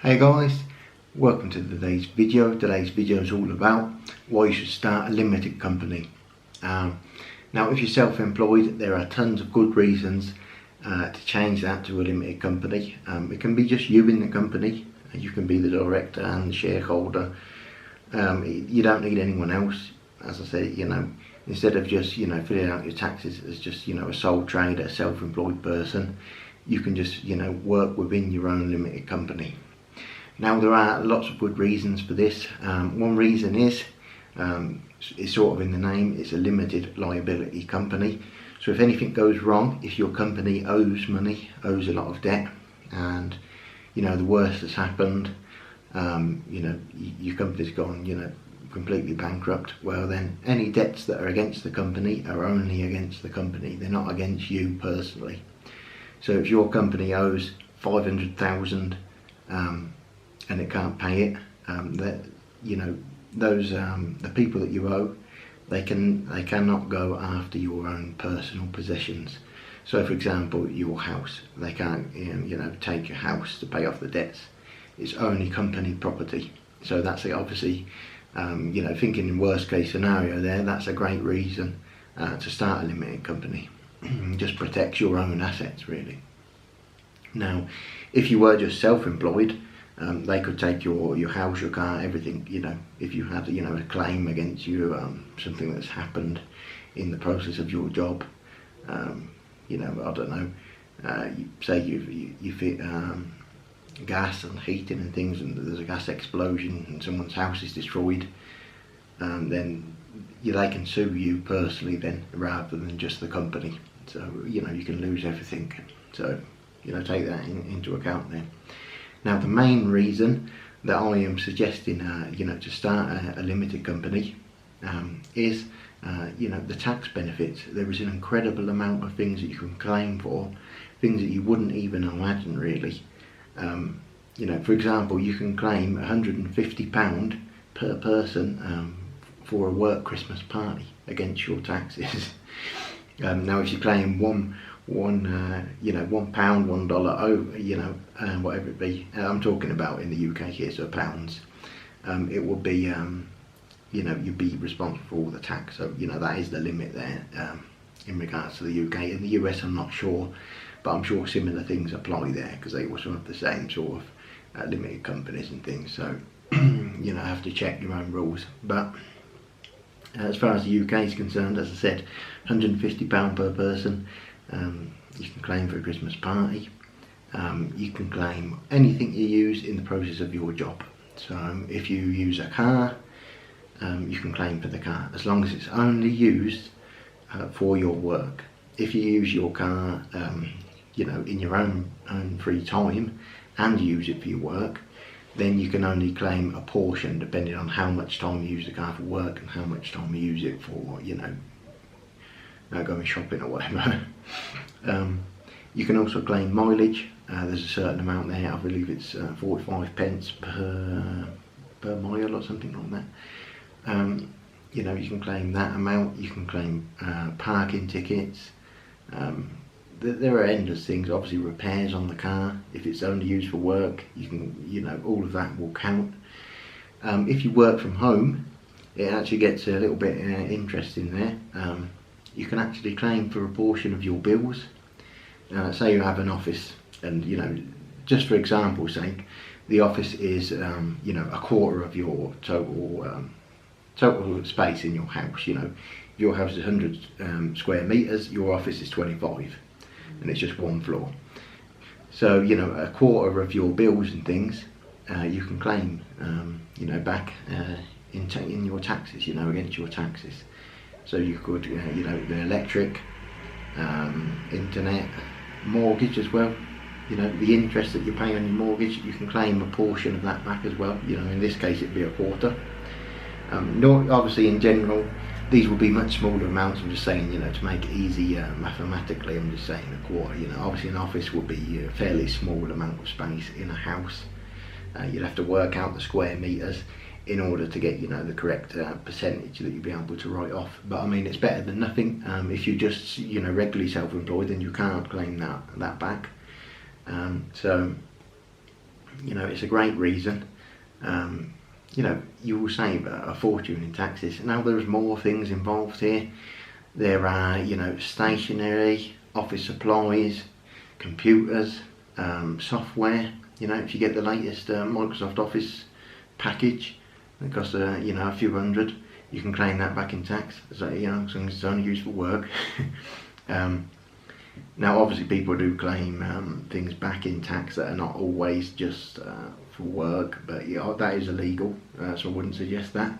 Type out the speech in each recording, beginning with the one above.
Hey guys, welcome to today's video. Today's video is all about why you should start a limited company. Now if you're self-employed, there are tons of good reasons to change that to a limited company. It can be just you in the company. You can be the director and the shareholder. You don't need anyone else. As I said, instead of just filling out your taxes as just a sole trader, self-employed person, you can just work within your own limited company. Now there are lots of good reasons for this. One reason is, it's sort of in the name, it's a limited liability company. So if anything goes wrong, if your company owes money, owes a lot of debt, and the worst has happened, your company's gone completely bankrupt, well then any debts that are against the company are only against the company, they're not against you personally. So if your company owes 500,000 and it can't pay it, the people that you owe, they cannot go after your own personal possessions. So for example, your house, they can't take your house to pay off the debts. It's only company property. So that's obviously thinking in worst case scenario there, that's a great reason to start a limited company. Just protects your own assets really. Now if you were just self-employed, they could take your house, your car, everything. If you had a claim against you, something that's happened in the process of your job, I don't know, say you fit gas and heating and things, and there's a gas explosion and someone's house is destroyed, then they can sue you personally then, rather than just the company. So you can lose everything. So take that into account then. Now the main reason that I am suggesting to start a limited company is the tax benefits. There is an incredible amount of things that you can claim for, things that you wouldn't even imagine really. For example, you can claim £150 per person for a work Christmas party against your taxes. Now if you claim £1, $1 over, whatever it be, I'm talking about in the UK here, so pounds, it would be, you'd be responsible for all the tax. So that is the limit there in regards to the UK. In the US I'm not sure, but I'm sure similar things apply there, because they also have the same sort of limited companies and things. So have to check your own rules. But as far as the UK is concerned, as I said, £150 per person. You can claim for a Christmas party. You can claim anything you use in the process of your job. So if you use a car, you can claim for the car, as long as it's only used for your work. If you use your car in your own free time and use it for your work, then you can only claim a portion depending on how much time you use the car for work and how much time you use it for going shopping or whatever. You can also claim mileage. There's a certain amount there, I believe it's 45 pence per mile or something like that. You can claim that amount. You can claim parking tickets. There are endless things. Obviously repairs on the car, if it's only used for work, you can all of that will count. If you work from home, it actually gets a little bit interesting there. You can actually claim for a portion of your bills. Say you have an office, and just for example's sake, the office is a quarter of your total space in your house. If your house is 100 square meters, your office is 25, and it's just one floor. So a quarter of your bills and things you can claim back in your taxes, against your taxes. So you could the electric, internet, mortgage as well. The interest that you pay on your mortgage, you can claim a portion of that back as well. In this case it'd be a quarter. Obviously in general these will be much smaller amounts. I'm just saying, to make it easy mathematically, I'm just saying a quarter. Obviously an office would be a fairly small amount of space in a house. You'd have to work out the square meters in order to get the correct percentage that you'll be able to write off. But I mean, it's better than nothing. If you just regularly self-employed, then you can't claim that back. So You know, it's a great reason. You know, you will save a fortune in taxes. Now there's more things involved here. There are, you know, stationery, office supplies, computers, software. You know, if you get the latest Microsoft Office package, it costs you know, a few hundred, you can claim that back in tax. So, you know, as long as it's only used for work. Now obviously people do claim things back in tax that are not always just for work, but yeah, that is illegal, so I wouldn't suggest that.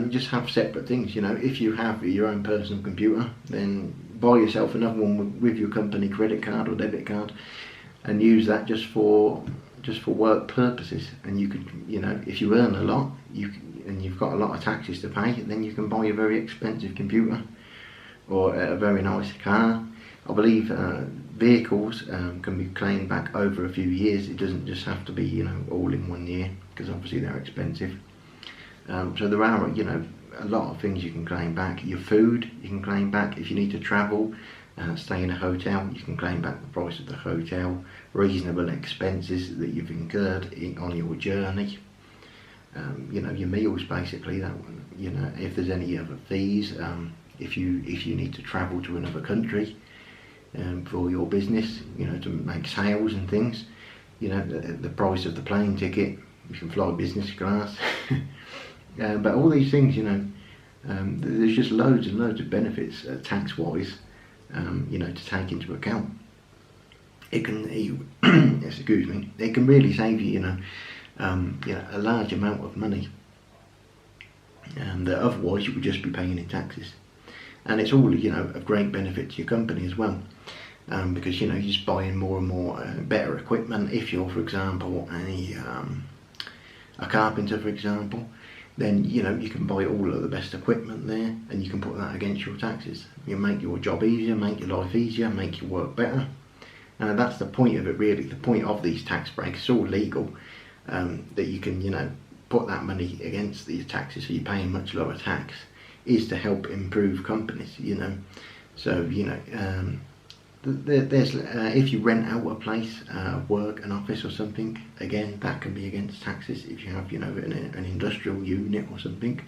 Just have separate things. You know, if you have your own personal computer, then buy yourself another one with your company credit card or debit card, and use that just for work purposes. And you could, you know, if you earn a lot, and you've got a lot of taxes to pay, then you can buy a very expensive computer or a very nice car. I believe vehicles can be claimed back over a few years. It doesn't just have to be, you know, all in 1 year, because obviously they're expensive. So there are, you know, a lot of things you can claim back. Your food you can claim back. If you need to travel, stay in a hotel, you can claim back the price of the hotel. Reasonable expenses that you've incurred on your journey. You know, your meals basically. That one. You know, if there's any other fees, if you need to travel to another country for your business, you know, to make sales and things. You know, the price of the plane ticket. You can fly business class. But all these things, you know, there's just loads and loads of benefits tax-wise, you know, to take into account. It can, excuse me, it can really save you, you know, a large amount of money, and otherwise you would just be paying in taxes. And it's all, you know, of great benefit to your company as well, because, you know, you're just buying more and more better equipment. If you're, for example, a carpenter, for example, then, you know, you can buy all of the best equipment there, and you can put that against your taxes. You make your job easier, make your life easier, make your work better. That's the point of it, really. The point of these tax breaks, it's all legal, that you can, you know, put that money against these taxes, so you're paying much lower tax, is to help improve companies, you know. So, you know, there's if you rent out a place, work, an office or something, again, that can be against taxes if you have, you know, an industrial unit or something.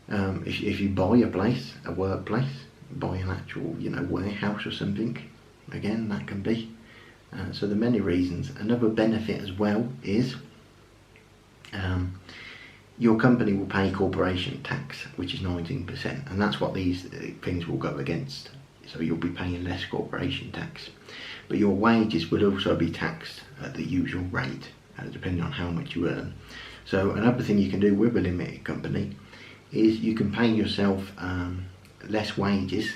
If you buy a place, a workplace, buy an actual, you know, warehouse or something, again, that can be. So there are many reasons. Another benefit as well is your company will pay corporation tax, which is 19%, and that's what these things will go against. So you'll be paying less corporation tax, but your wages will also be taxed at the usual rate, depending on how much you earn. So another thing you can do with a limited company is you can pay yourself less wages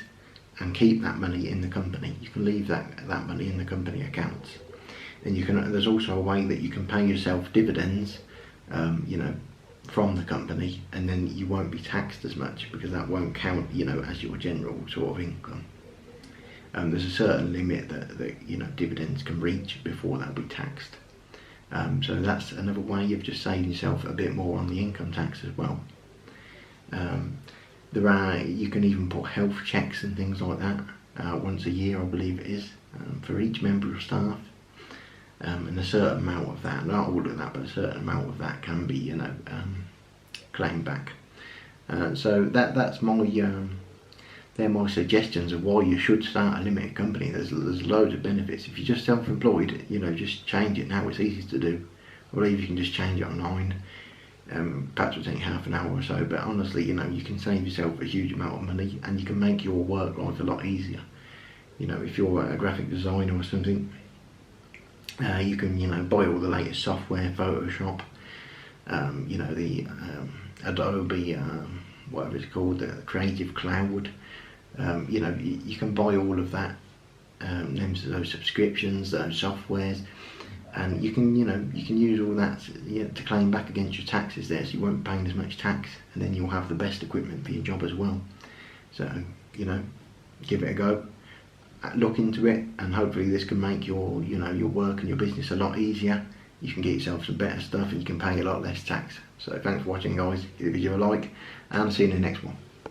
and keep that money in the company. You can leave that money in the company accounts. And you can. There's also a way that you can pay yourself dividends, you know, from the company, and then you won't be taxed as much, because that won't count, you know, as your general sort of income. There's a certain limit that you know, dividends can reach before they'll be taxed. So that's another way of just saving yourself a bit more on the income tax as well. You can even put health checks and things like that once a year, I believe it is, for each member of staff. And a certain amount of that, not all of that, but a certain amount of that can be, you know, claimed back. So that's my they're my suggestions of why you should start a limited company. There's loads of benefits. If you're just self-employed, you know, just change it now. It's easy to do. I believe you can just change it online. Perhaps it'll take half an hour or so, but honestly, you know, you can save yourself a huge amount of money, and you can make your work life a lot easier. You know, if you're a graphic designer or something, you can, you know, buy all the latest software, Photoshop, you know, the Adobe, whatever it's called, the Creative Cloud. You know, you can buy all of that, those subscriptions, those softwares, and you can, you know, you can use all that to claim back against your taxes there, so you won't be paying as much tax, and then you'll have the best equipment for your job as well. So, you know, give it a go. Look into it, and hopefully this can make your, you know, your work and your business a lot easier. You can get yourself some better stuff, and you can pay a lot less tax. So thanks for watching, guys. Give the video a like, and I'll see you in the next one.